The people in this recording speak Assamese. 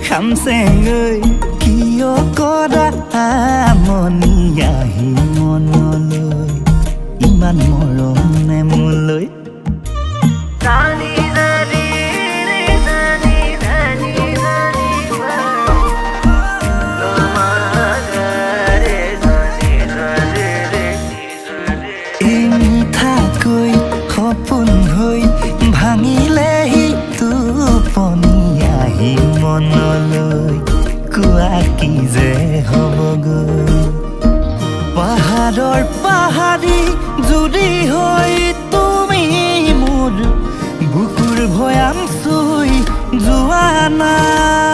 খামচেঙৈ কিয় কৰা মনি আহি মনলৈ ইমান মৰমনে মোলৈ এই মিঠাকৈ সপোন হৈ ভাঙিলেহি টোপনি আহি মনলৈ কোৱা কি যে হ'বগৈ পাহাৰৰ পাহাৰী জুৰি হৈ তুমি মোৰ বুকুৰ ভৈয়াম চুই যোৱা নাই